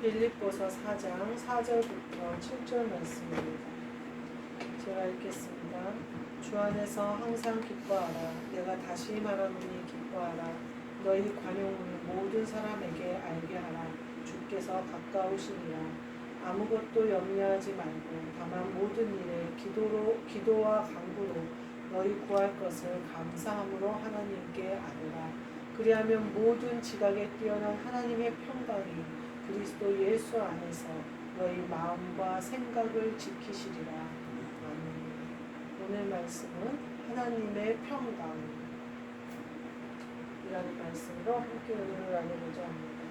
빌립보서 4장 4절부터 7절 말씀입니다. 제가 읽겠습니다. 주 안에서 항상 기뻐하라. 내가 다시 말하노니 기뻐하라. 너희 관용을 모든 사람에게 알게 하라. 주께서 가까우시니라. 아무것도 염려하지 말고 다만 모든 일에 기도와 간구로 너희 구할 것을 감사함으로 하나님께 아뢰라. 그리하면 모든 지각에 뛰어난 하나님의 평강이 그리스도 예수 안에서 너희 마음과 생각을 지키시리라. 아멘. 오늘 말씀은 하나님의 평강이라는 말씀으로 함께 은혜를 나누고자 합니다.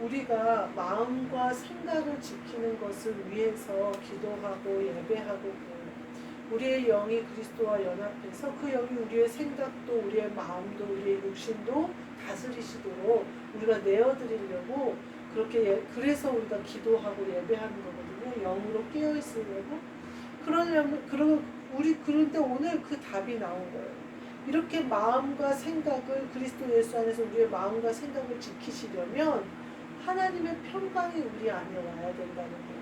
우리가 마음과 생각을 지키는 것을 위해서 기도하고 예배하고 우리의 영이 그리스도와 연합해서 그 영이 우리의 생각도 우리의 마음도 우리의 육신도 다스리시도록 우리가 내어드리려고 그래서 우리가 기도하고 예배하는 거거든요. 영으로 깨어있으려고. 그런데 오늘 그 답이 나온 거예요. 이렇게 마음과 생각을 그리스도 예수 안에서 우리의 마음과 생각을 지키시려면 하나님의 평강이 우리 안에 와야 된다는 거예요.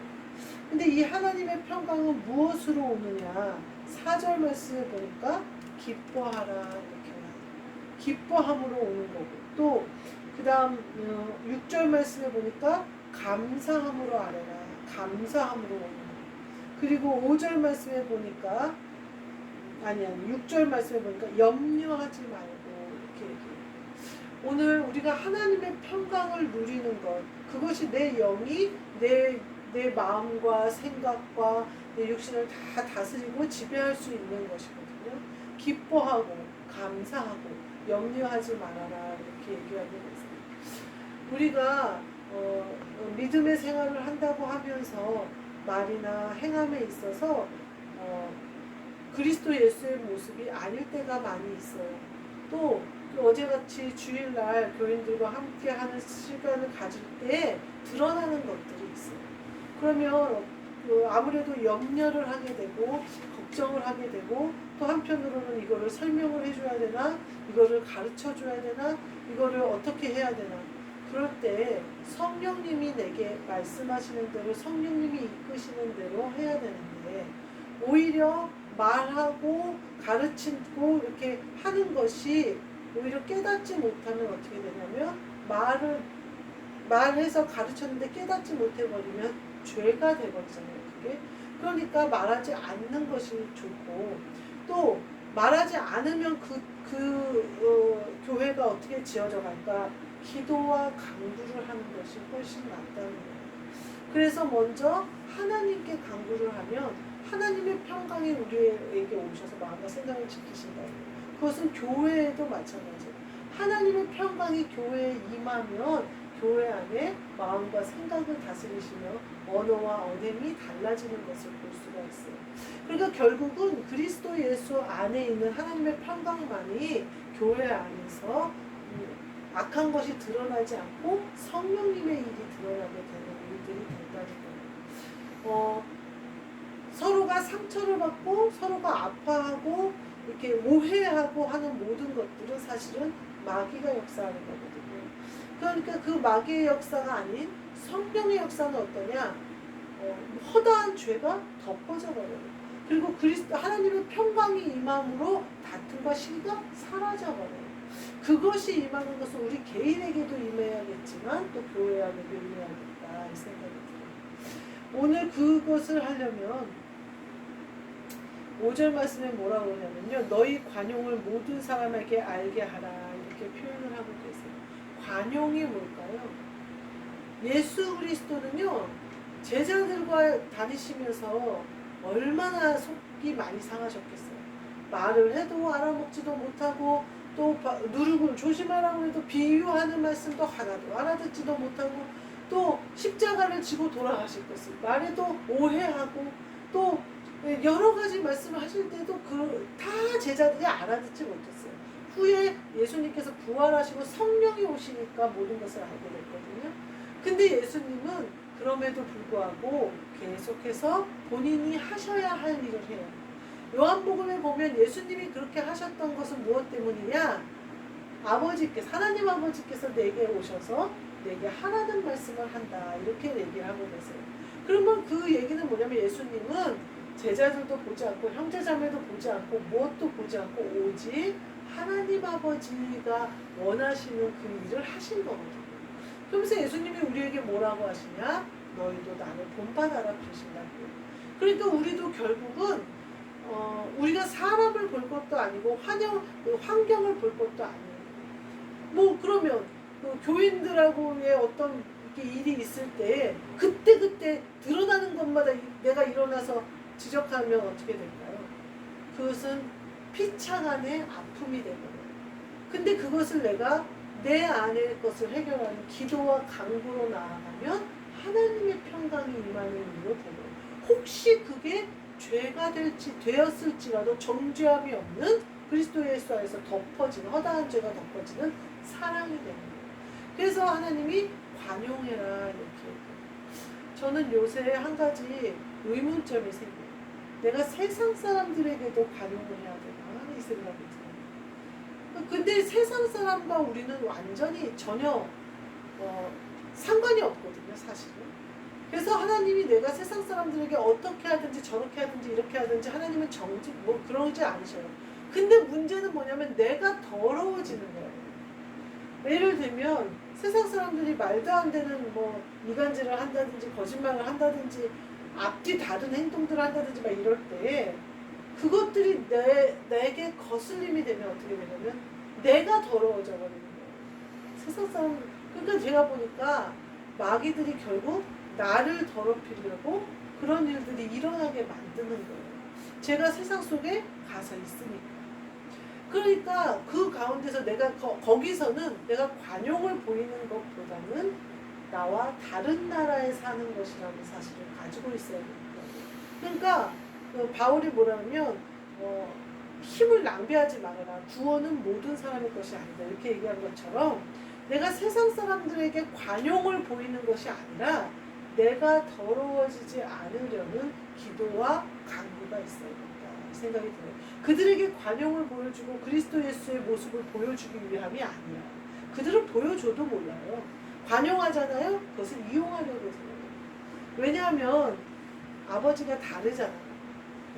근데 이 하나님의 평강은 무엇으로 오느냐? 4절 말씀을 보니까 기뻐하라 이렇게 나와요. 기뻐함으로 오는 거고, 또 그 다음 6절 말씀을 보니까 감사함으로 아뢰라. 감사함으로 오는 거고, 그리고 5절 말씀에 보니까 6절 말씀에 보니까 염려하지 말고 이렇게 얘기해요. 오늘 우리가 하나님의 평강을 누리는 것, 그것이 내 영이 내 마음과 생각과 내 육신을 다 다스리고 지배할 수 있는 것이거든요. 기뻐하고 감사하고 염려하지 말아라 이렇게 얘기하고 있어요. 우리가 믿음의 생활을 한다고 하면서 말이나 행함에 있어서 그리스도 예수의 모습이 아닐 때가 많이 있어요. 또 어제같이 주일날 교인들과 함께 하는 시간을 가질 때 드러나는 것들이 있어요. 그러면 아무래도 염려를 하게 되고 걱정을 하게 되고 또 한편으로는 이거를 설명을 해줘야 되나, 이거를 가르쳐 줘야 되나, 이거를 어떻게 해야 되나. 그럴 때 성령님이 내게 말씀하시는 대로 성령님이 이끄시는 대로 해야 되는데, 오히려 말하고 가르치고 이렇게 하는 것이 오히려 깨닫지 못하면 어떻게 되냐면, 말해서 가르쳤는데 깨닫지 못해버리면 죄가 되거든요. 그게. 그러니까 말하지 않는 것이 좋고, 또 말하지 않으면 교회가 어떻게 지어져 갈까? 기도와 간구를 하는 것이 훨씬 낫다는 거예요. 그래서 먼저 하나님께 간구를 하면 하나님의 평강이 우리에게 오셔서 마음과 생각을 지키신다. 그것은 교회에도 마찬가지예요. 하나님의 평강이 교회에 임하면 교회 안에 마음과 생각을 다스리시며 언어와 언행이 달라지는 것을 볼 수가 있어요. 그러니까 결국은 그리스도 예수 안에 있는 하나님의 평강만이 교회 안에서 악한 것이 드러나지 않고 성령님의 일이 드러나게 되는 일들이 된다는 거예요. 서로가 상처를 받고 서로가 아파하고 이렇게 오해하고 하는 모든 것들은 사실은 마귀가 역사하는 거거든요. 그러니까 그 마귀의 역사가 아닌 성령의 역사는 어떠냐? 허다한 죄가 덮어져 버려요. 그리고 하나님의 평강이 임함으로 다툼과 시기가 사라져 버려요. 그것이 임하는 것은 우리 개인에게도 임해야겠지만 또 교회 안에도 임해야겠다 이 생각이 들어요. 오늘 그것을 하려면 5절 말씀에 뭐라고 하냐면요, 너희 관용을 모든 사람에게 알게 하라 이렇게 표현을 하고 계세요. 관용이 뭘까요? 예수 그리스도는요, 제자들과 다니시면서 얼마나 속이 많이 상하셨겠어요. 말을 해도 알아먹지도 못하고, 또 누르고 조심하라고 해도 비유하는 말씀도 하나도 알아듣지도 못하고, 또 십자가를 지고 돌아가실 것을 말해도 오해하고, 또 여러 가지 말씀을 하실 때도 다 제자들이 알아듣지 못했어요. 후에 예수님께서 부활하시고 성령이 오시니까 모든 것을 알게 됐거든요. 근데 예수님은 그럼에도 불구하고 계속해서 본인이 하셔야 할 일을 해요. 요한복음에 보면 예수님이 그렇게 하셨던 것은 무엇 때문이냐? 하나님 아버지께서 내게 오셔서 내게 하라는 말씀을 한다. 이렇게 얘기를 하고 계세요. 그러면 그 얘기는 뭐냐면 예수님은 제자들도 보지 않고 형제자매도 보지 않고 무엇도 보지 않고 오직 하나님 아버지가 원하시는 그 일을 하신 거거든요. 그러면서 예수님이 우리에게 뭐라고 하시냐? 너희도 나를 본받아라 그러신다고요. 그러니까 우리도 결국은 우리가 사람을 볼 것도 아니고 환경을 볼 것도 아니에요. 뭐 그러면 그 교인들하고의 어떤 일이 있을 때 그때 드러나는 것마다 내가 일어나서 지적하면 어떻게 될까요? 그것은 피차간의 아픔이 되거든요. 근데 그것을 내가 내 안의 것을 해결하는 기도와 간구로 나아가면 하나님의 평강이 임하는 일로 되고, 혹시 그게 죄가 되었을지라도 정죄함이 없는 그리스도 예수 안에서 덮어지는 허다한 죄가 덮어지는 사랑이 되는 거예요. 그래서 하나님이 관용해라 이렇게. 저는 요새 한 가지 의문점이 생겨요. 내가 세상 사람들에게도 관용을 해야 되나 이 생각이 들어요. 근데 세상 사람과 우리는 완전히 전혀 상관이 없거든요, 사실은. 그래서 하나님이 내가 세상 사람들에게 어떻게 하든지 저렇게 하든지 이렇게 하든지 하나님은 뭐 그러지 않으셔요. 근데 문제는 뭐냐면 내가 더러워지는 거예요. 예를 들면 세상 사람들이 말도 안 되는 뭐 이간질을 한다든지 거짓말을 한다든지 앞뒤 다른 행동들을 한다든지 막 이럴 때 그것들이 내게 거슬림이 되면 어떻게 되냐면 내가 더러워져 버리는 거예요. 세상 사람. 그러니까 제가 보니까 마귀들이 결국 나를 더럽히려고 그런 일들이 일어나게 만드는 거예요. 제가 세상 속에 가서 있으니까. 그러니까 그 가운데서 내가 거기서는 내가 관용을 보이는 것보다는 나와 다른 나라에 사는 것이라는 사실을 가지고 있어야 됩니다. 그러니까 바울이 뭐라면 힘을 낭비하지 말아라. 구원은 모든 사람의 것이 아니다. 이렇게 얘기한 것처럼 내가 세상 사람들에게 관용을 보이는 것이 아니라 내가 더러워지지 않으려는 기도와 간구가 있어야 된다 생각이 들어요. 그들에게 관용을 보여주고 그리스도 예수의 모습을 보여주기 위함이 아니야. 그들은 보여줘도 몰라요. 관용하잖아요. 그것을 이용하려고 생각해요. 왜냐하면 아버지가 다르잖아요.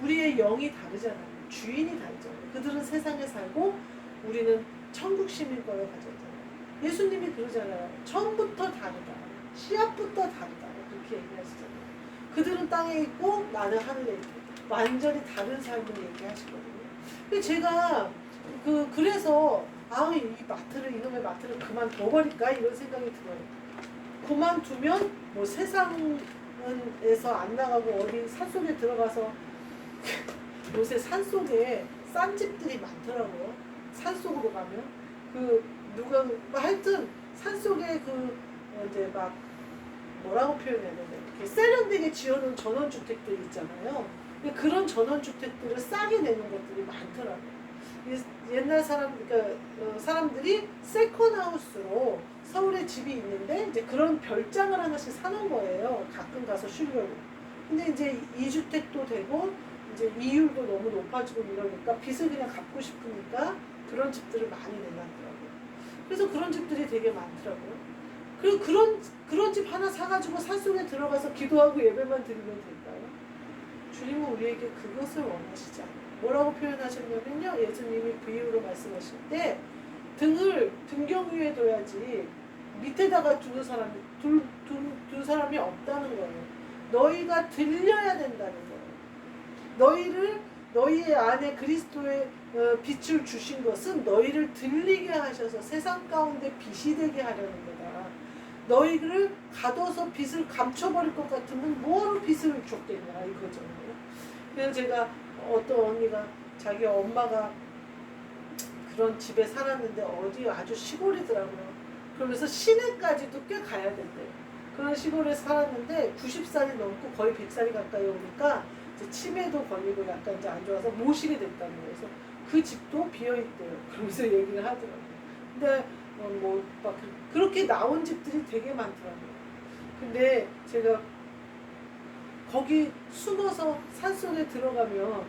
우리의 영이 다르잖아요. 주인이 다르잖아요. 그들은 세상에 살고 우리는 천국 시민권을 가졌잖아요. 예수님이 그러잖아요. 처음부터 다르다. 씨앗부터 다르다. 그렇게 얘기하시잖아요. 그들은 땅에 있고 나는 하늘에 있고 완전히 다른 삶을 얘기하시거든요. 근데 제가 그래서 이 마트를 이놈의 마트를 그만둬버릴까 이런 생각이 들어요. 그만두면 뭐 세상에서 안 나가고 어디 산속에 들어가서 요새 산속에 싼 집들이 많더라고요. 산속으로 가면 누가 하여튼 산속에 이제 막 뭐라고 표현해야 되나 이렇게 세련되게 지어놓은 전원주택들이 있잖아요. 그런 전원주택들을 싸게 내는 것들이 많더라고요. 옛날 사람들이 세컨하우스로 서울에 집이 있는데 이제 그런 별장을 하나씩 사는 거예요. 가끔 가서 쉬려고. 근데 이제 2주택도 되고 이제 이율도 너무 높아지고 이러니까 빚을 그냥 갚고 싶으니까 그런 집들을 많이 내놨더라고요. 그래서 그런 집들이 되게 많더라고요. 그리고 그런 집 하나 사가지고 산속에 들어가서 기도하고 예배만 드리면 될까요? 주님은 우리에게 그것을 원하시지 않아요. 뭐라고 표현하셨냐면요. 예수님이 비유로 말씀하실 때 등경 위에 둬야지 밑에다가 두는 사람이 없다는 거예요. 너희가 들려야 된다는 거예요. 너희의 안에 그리스도의 빛을 주신 것은 너희를 들리게 하셔서 세상 가운데 빛이 되게 하려는 거다. 너희를 가둬서 빛을 감춰버릴 것 같으면 뭐하러 빛을 줬겠냐 이거죠. 그래서 제가 어떤 언니가 자기 엄마가 그런 집에 살았는데 어디 아주 시골이더라고요. 그러면서 시내까지도 꽤 가야 된대요. 그런 시골에 살았는데 90살이 넘고 거의 100살이 가까이 오니까 이제 치매도 걸리고 약간 이제 안 좋아서 모시게 됐다는 거예요. 그래서 그 집도 비어있대요. 그러면서 얘기를 하더라고요. 근데 뭐 막 그렇게 나온 집들이 되게 많더라고요. 근데 제가 거기 숨어서 산속에 들어가면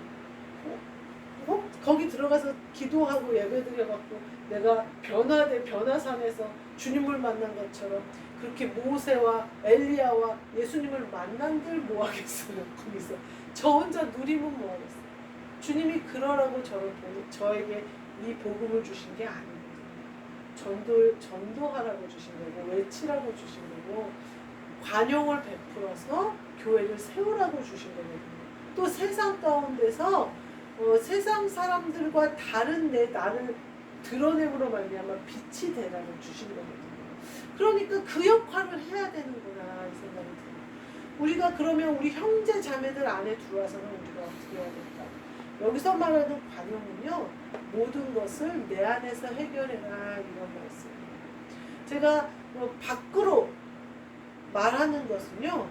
거기 들어가서 기도하고 예배드려갖고 내가 변화산에서 주님을 만난 것처럼 그렇게 모세와 엘리야와 예수님을 만난들 뭐하겠어요. 거기서 저 혼자 누리면 뭐하겠어요. 주님이 그러라고 저에게 이 복음을 주신 게 아니거든요. 전도하라고 주신 거고, 외치라고 주신 거고, 관용을 베풀어서 교회를 세우라고 주신 거거든요. 또 세상 가운데서 세상 사람들과 다른 나를 드러냄으로 말미암아 빛이 되라고 주신 거거든요. 그러니까 그 역할을 해야 되는구나 이 생각이 들어요. 우리가 그러면 우리 형제 자매들 안에 들어와서는 우리가 어떻게 해야 될까? 여기서 말하는 관용은요, 모든 것을 내 안에서 해결해라 이런 말씀이에요. 제가 밖으로 말하는 것은요,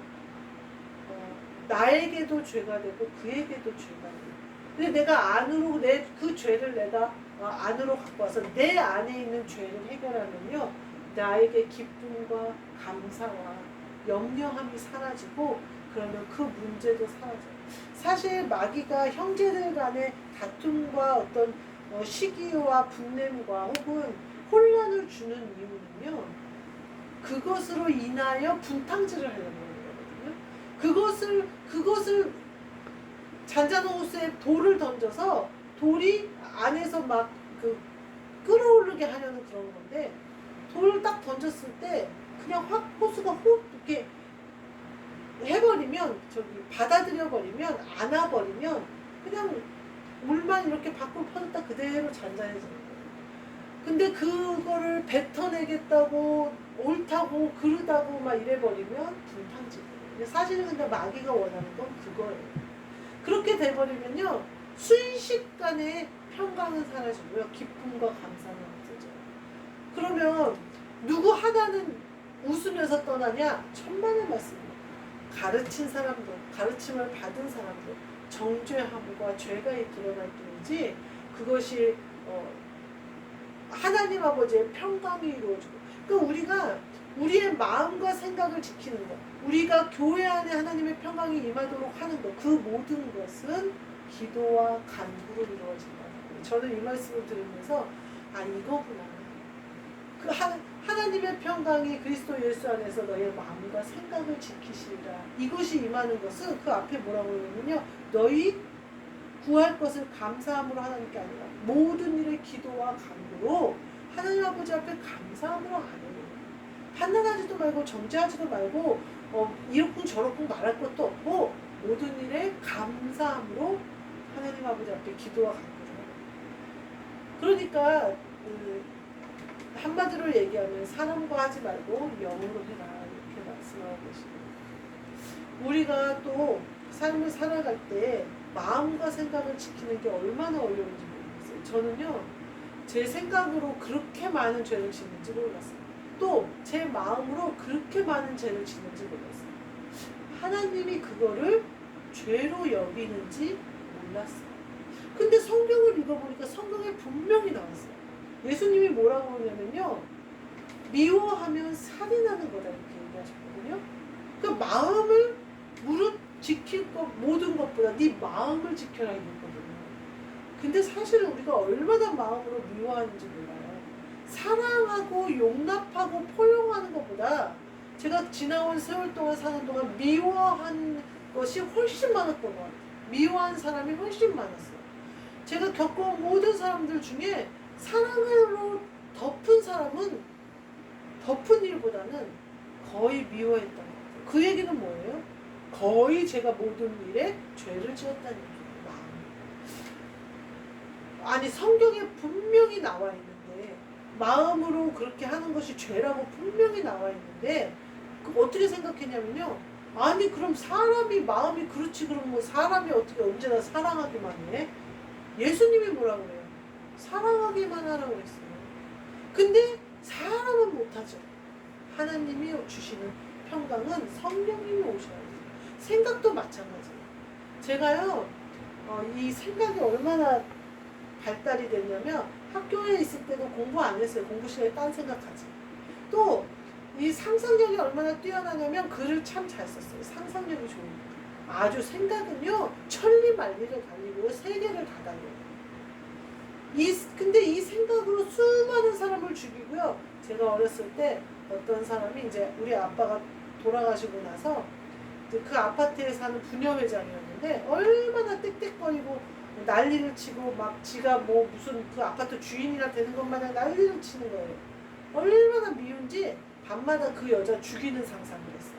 나에게도 죄가 되고 그에게도 죄가 돼요. 근데 내가 안으로 그 죄를 내가 안으로 갖고 와서 내 안에 있는 죄를 해결하면요, 나에게 기쁨과 감사와 염려함이 사라지고, 그러면 그 문제도 사라져요. 사실 마귀가 형제들 간의 다툼과 어떤 시기와 분냄과 혹은 혼란을 주는 이유는요, 그것으로 인하여 분탕질을 하려는 거거든요. 그것을 잔잔호수에 돌을 던져서 돌이 안에서 막 끌어오르게 하려는 그런 건데, 돌을 딱 던졌을 때 그냥 확 호수가 훅 이렇게 해버리면, 받아들여 버리면, 안아버리면 그냥 물만 이렇게 밖으로 퍼졌다 그대로 잔잔해지는 거예요. 근데 그거를 뱉어내겠다고 옳다고 그르다고 막 이래버리면 분탕질이에요. 사실은 근데 마귀가 원하는 건 그거예요. 그렇게 돼버리면요, 순식간에 평강은 사라지고요, 기쁨과 감사는 없어져요. 그러면 누구 하나는 웃으면서 떠나냐? 천만의 말씀입니다. 가르친 사람들, 가르침을 받은 사람들, 정죄함과 죄가 드러날 뿐이지, 그것이 하나님 아버지의 평강이 이루어지고, 그러니까 우리가 우리의 마음과 생각을 지키는 것, 우리가 교회 안에 하나님의 평강이 임하도록 하는 것, 그 모든 것은 기도와 간구로 이루어진다는 거예요. 저는 이 말씀을 들으면서 이거구나. 그 하나님의 평강이 그리스도 예수 안에서 너의 마음과 생각을 지키시리라. 이것이 임하는 것은 그 앞에 뭐라고 그러냐면요, 너희 구할 것을 감사함으로 하나님께 아니라 모든 일의 기도와 간구로 하나님 아버지 앞에 감사함으로 아니에요. 판단하지도 말고 정죄하지도 말고 이렇군 저렇군 말할 것도 없고, 모든 일에 감사함으로 하나님 아버지 앞에 기도와 간구를 해요. 그러니까 한마디로 얘기하면 사람과 하지 말고 영으로 해라 이렇게 말씀하고 계십니다. 우리가 또 삶을 살아갈 때 마음과 생각을 지키는 게 얼마나 어려운지 모르겠어요. 저는요, 제 생각으로 그렇게 많은 죄를 짓는지 몰랐어요. 또 제 마음으로 그렇게 많은 죄를 짓는지 몰랐어요. 하나님이 그거를 죄로 여기는지 몰랐어요. 근데 성경을 읽어보니까 성경에 분명히 나왔어요. 예수님이 뭐라고 그러냐면요, 미워하면 살인하는 거다 이렇게 얘기하셨거든요. 그러니까 마음을 무릇 지킬 것 모든 것보다 네 마음을 지켜라 이거거든요. 근데 사실은 우리가 얼마나 마음으로 미워하는지 몰라요. 사랑하고 용납하고 포용하는 것보다 제가 지나온 세월 동안 사는 동안 미워한 것이 훨씬 많았던 것 같아요. 미워한 사람이 훨씬 많았어요. 제가 겪어온 모든 사람들 중에 사랑으로 덮은 사람은 덮은 일보다는 거의 미워했던 것 같아요. 그 얘기는 뭐예요? 거의 제가 모든 일에 죄를 지었다는 얘기예요. 아니 성경에 분명히 나와 있는데, 마음으로 그렇게 하는 것이 죄라고 분명히 나와 있는데, 어떻게 생각했냐면요, 아니 그럼 사람이 마음이 그렇지, 그럼 뭐 사람이 어떻게 언제나 사랑하기만 해? 예수님이 뭐라고 그래요? 사랑하기만 하라고 그랬어요. 근데 사람은 못하죠. 하나님이 주시는 평강은 성령님이 오셔야 돼요. 생각도 마찬가지예요. 제가요, 이 생각이 얼마나 발달이 됐냐면, 학교에 있을 때도 공부 안 했어요. 공부 시간에 딴 생각하지. 또 이 상상력이 얼마나 뛰어나냐면 글을 참 잘 썼어요. 상상력이 좋으니까. 아주 생각은요, 천리만리를 달리고 세계를 다 달려요. 근데 이 생각으로 수많은 사람을 죽이고요. 제가 어렸을 때 어떤 사람이 이제 우리 아빠가 돌아가시고 나서 이제 그 아파트에 사는 부녀회장이었는데 얼마나 떽떽거리고 난리를 치고 막 지가 뭐 무슨 그 아파트 주인이라 되는 것 마냥 난리를 치는 거예요. 얼마나 미운지 밤마다 그 여자 죽이는 상상을 했어요.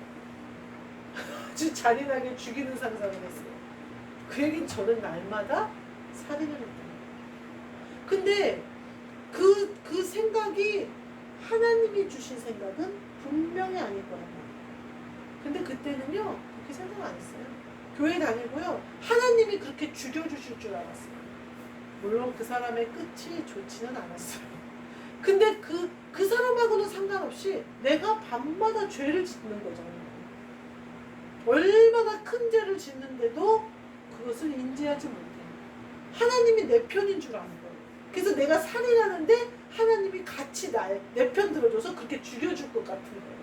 아주 잔인하게 죽이는 상상을 했어요. 그 얘기는 저는 날마다 살인을 했다는 거예요. 근데 그 생각이 하나님이 주신 생각은 분명히 아닐 거란 말이에요. 근데 그때는요 그렇게 생각 안 했어요. 교회 다니고요 하나님이 그렇게 죽여주실 줄 알았어요. 물론 그 사람의 끝이 좋지는 않았어요. 근데 그 사람하고는 상관없이 내가 밤마다 죄를 짓는 거잖아요. 얼마나 큰 죄를 짓는데도 그것을 인지하지 못해요. 하나님이 내 편인 줄 아는 거예요. 그래서 내가 살인하는데 하나님이 같이 내 편 들어줘서 그렇게 죽여줄 것 같은 거예요.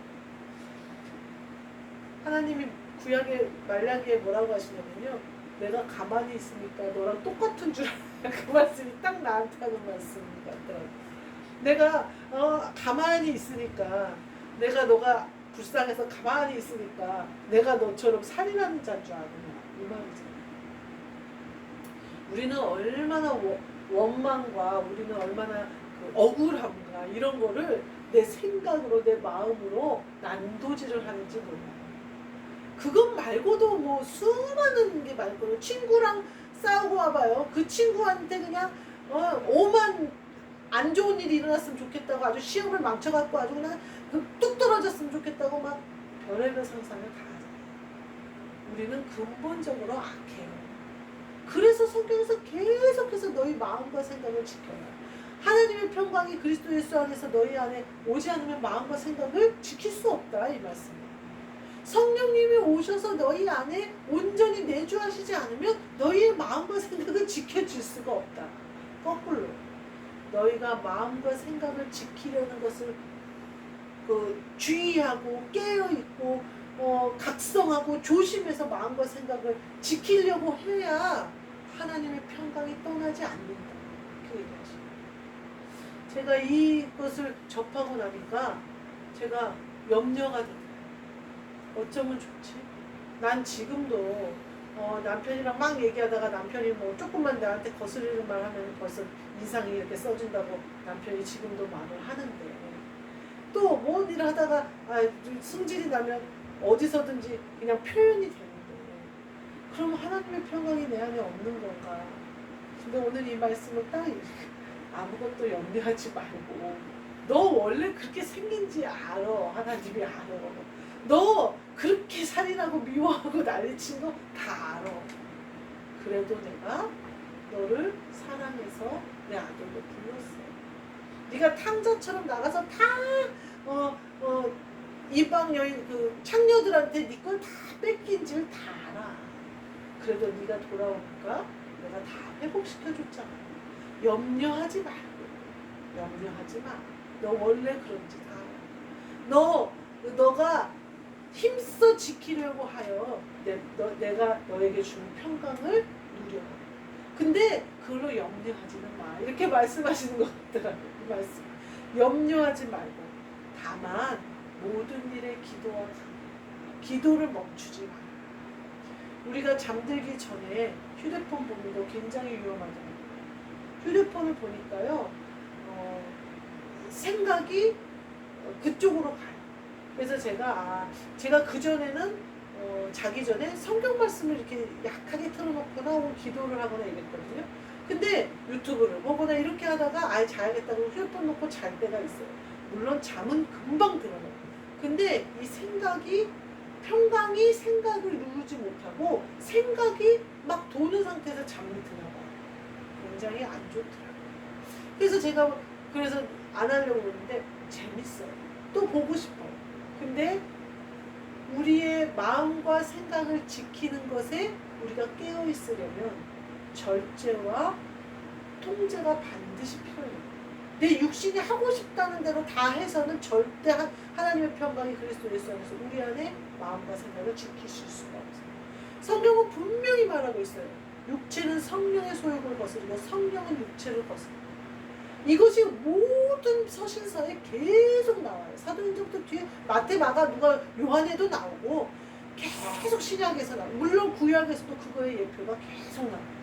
하나님이 구약의 말라기에 뭐라고 하시냐면요. 내가 가만히 있으니까 너랑 똑같은 줄 알아. 그 말씀이 딱 나한테 하는 말씀 같더라고요. 내가 가만히 있으니까 내가 너가 불쌍해서 가만히 있으니까 내가 너처럼 살인하는 자인 줄 아느냐 이 말이잖아요. 우리는 얼마나 원망과 우리는 얼마나 그 억울함과 이런 거를 내 생각으로 내 마음으로 난도질을 하는지 몰라요. 그것 말고도 뭐 수많은 게 많거든요. 친구랑 싸우고 와봐요. 그 친구한테 그냥 오만 안 좋은 일이 일어났으면 좋겠다고 아주 시험을 망쳐갖고 아주 그냥 뚝 떨어졌으면 좋겠다고 막 별의별 상상을 다 하잖아요. 우리는 근본적으로 악해요. 그래서 성경에서 계속해서 너희 마음과 생각을 지켜라. 하나님의 평강이 그리스도 예수 안에서 너희 안에 오지 않으면 마음과 생각을 지킬 수 없다 이 말씀이에요. 성령님이 오셔서 너희 안에 온전히 내주하시지 않으면 너희의 마음과 생각을 지켜줄 수가 없다. 거꾸로 너희가 마음과 생각을 지키려는 것을 주의하고 깨어있고 각성하고 조심해서 마음과 생각을 지키려고 해야 하나님의 평강이 떠나지 않는다. 그 얘기하시죠. 제가 이것을 접하고 나니까 제가 염려가 되더라고요. 어쩌면 좋지? 난 지금도 남편이랑 막 얘기하다가 남편이 뭐 조금만 나한테 거스르는 말 하면 벌써 인상이 이렇게 써진다고 남편이 지금도 말을 하는데 또 뭔 일을 하다가 승질이 나면 어디서든지 그냥 표현이 되는데 그럼 하나님의 평강이 내 안에 없는 건가? 근데 오늘 이 말씀은 딱 아무것도 염려하지 말고 너 원래 그렇게 생긴지 알아. 하나님이 알아. 너 그렇게 살인하고 미워하고 난리친 거 다 알아. 그래도 내가 너를 사랑해서 내 아들로 불렀어. 네가 탕자처럼 나가서 다 이방 여인 그 창녀들한테 네 걸 다 뺏긴 줄 다 알아. 그래도 네가 돌아오니까 내가 다 회복시켜줬잖아. 염려하지 말고. 염려하지 마. 너 원래 그런지 다 알아. 너가 힘써 지키려고 하여 내가 너에게 주는 평강을 누려. 근데 그걸로 염려하지는 마. 이렇게 말씀하시는 것 같더라고요. 이 말씀. 염려하지 말고 다만 모든 일에 기도와 기도를 멈추지 마. 우리가 잠들기 전에 휴대폰 보는 거 굉장히 위험하잖아요. 휴대폰을 보니까요. 생각이 그쪽으로 가요. 그래서 제가 그전에는 자기 전에 성경 말씀을 이렇게 약하게 틀어놓거나 혹은 기도를 하거나 이랬거든요. 근데 유튜브를 보거나 이렇게 하다가 자야겠다고 휴대폰 놓고 잘 때가 있어요. 물론 잠은 금방 들어요. 근데 이 평강이 생각을 누르지 못하고 생각이 막 도는 상태에서 잠이 드나 봐요. 굉장히 안 좋더라고요. 그래서 제가 안 하려고 그러는데 재밌어요. 또 보고 싶어요. 근데 우리의 마음과 생각을 지키는 것에 우리가 깨어 있으려면 절제와 통제가 반드시 필요해요. 내 육신이 하고 싶다는 대로 다 해서는 절대 하나님의 평강이 그리스도 예수 안에서 우리 안에 마음과 생각을 지키실 수가 없어요. 성경은 분명히 말하고 있어요. 육체는 성령의 소욕을 거스르고 성령은 육체를 거스른다. 이것이 모든 서신서에 계속 나와요. 사도행전부터 뒤에 마태, 마가, 누가, 요한에도 나오고 계속 신약에서 나와요. 물론 구약에서도 그거의 예표가 계속 나와요.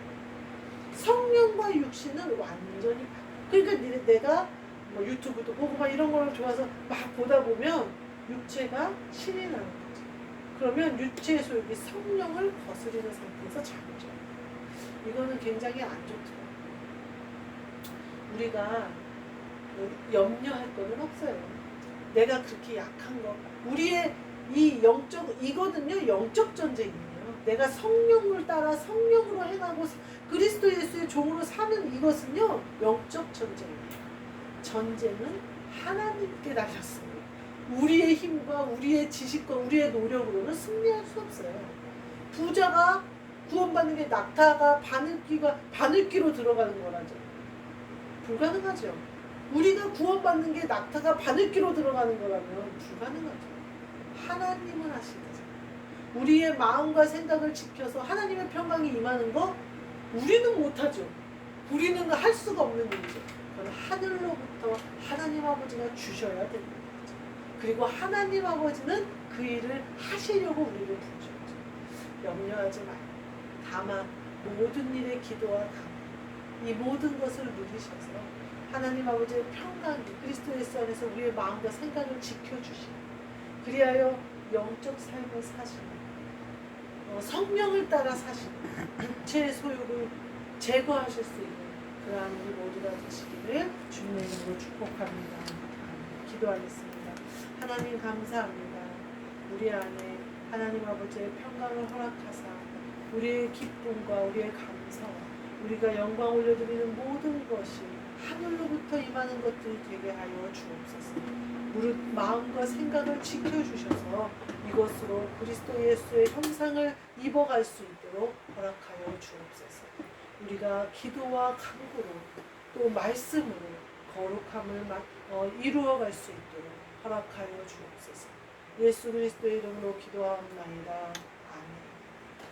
성령과 육신은 완전히 그러니까 내가 뭐 유튜브도 보고 막 이런 걸 좋아서 막 보다 보면 육체가 신이 나는 거죠. 그러면 육체의 소욕이 성령을 거스리는 상태에서 잠죠. 이거는 굉장히 안 좋더라고요. 우리가 염려할 거는 없어요. 내가 그렇게 약한 거. 우리의 이 이거는요, 영적 전쟁이에요. 내가 성령을 따라 성령으로 행하고 그리스도 예수의 종으로 사는 이것은요, 영적 전쟁이에요. 전쟁은 하나님께 달렸습니다. 우리의 힘과 우리의 지식과 우리의 노력으로는 승리할 수 없어요. 부자가 구원받는 게 낙타가 바늘귀로 들어가는 거라죠. 불가능하죠. 우리가 구원받는 게 낙타가 바늘귀로 들어가는 거라면 불가능하죠. 하나님은 하시죠. 우리의 마음과 생각을 지켜서 하나님의 평강이 임하는 거 우리는 못하죠. 우리는 할 수가 없는 일이죠. 그건 하늘로부터 하나님 아버지가 주셔야 되는 거죠. 그리고 하나님 아버지는 그 일을 하시려고 우리를 부르셨죠. 염려하지 말고 다만 모든 일에 기도와 강 이 모든 것을 누리셔서 하나님 아버지의 평강이 그리스도 예수 안에서 우리의 마음과 생각을 지켜주시고 그리하여 영적 삶을 사시는 성령을 따라 사시는 육체의 소욕을 제거하실 수 있는 그러한 우리 모두가 되시기를 주님의 이름으로 축복합니다. 기도하겠습니다. 하나님 감사합니다. 우리 안에 하나님 아버지의 평강을 허락하사 우리의 기쁨과 우리의 감사와 우리가 영광 올려드리는 모든 것이 하늘로부터 임하는 것들이 되게 하여 주옵소서. 무릇 마음과 생각을 지켜주셔서 이것으로 그리스도 예수의 형상을 입어갈 수 있도록 허락하여 주옵소서. 우리가 기도와 간구로 또 말씀으로 거룩함을 이루어갈 수 있도록 허락하여 주옵소서. 예수 그리스도의 이름으로 기도하옵나이다.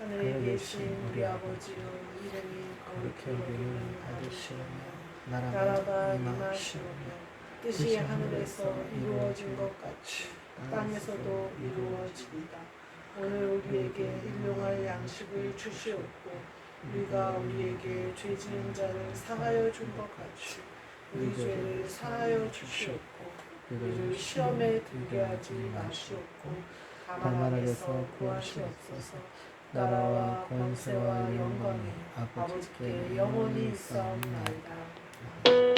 하늘에 계신 우리 아버지여 이름이 거룩히 여김을 받으시오며 나라가 임하시오며 뜻이 하늘에서 이루어진 것 같이 땅에서도 이루어지이다. 오늘 우리에게 일용할 양식을 주시옵고 우리가 우리에게 죄 지은 자를 사하여 준 것 같이 우리 죄를 사하여 주시옵고 우리를 시험에 들게 하지 마시옵고 다만 악에서 구하시옵소서. 나라와 권세와 영광이 아버지께 영원히 있사옵나이다.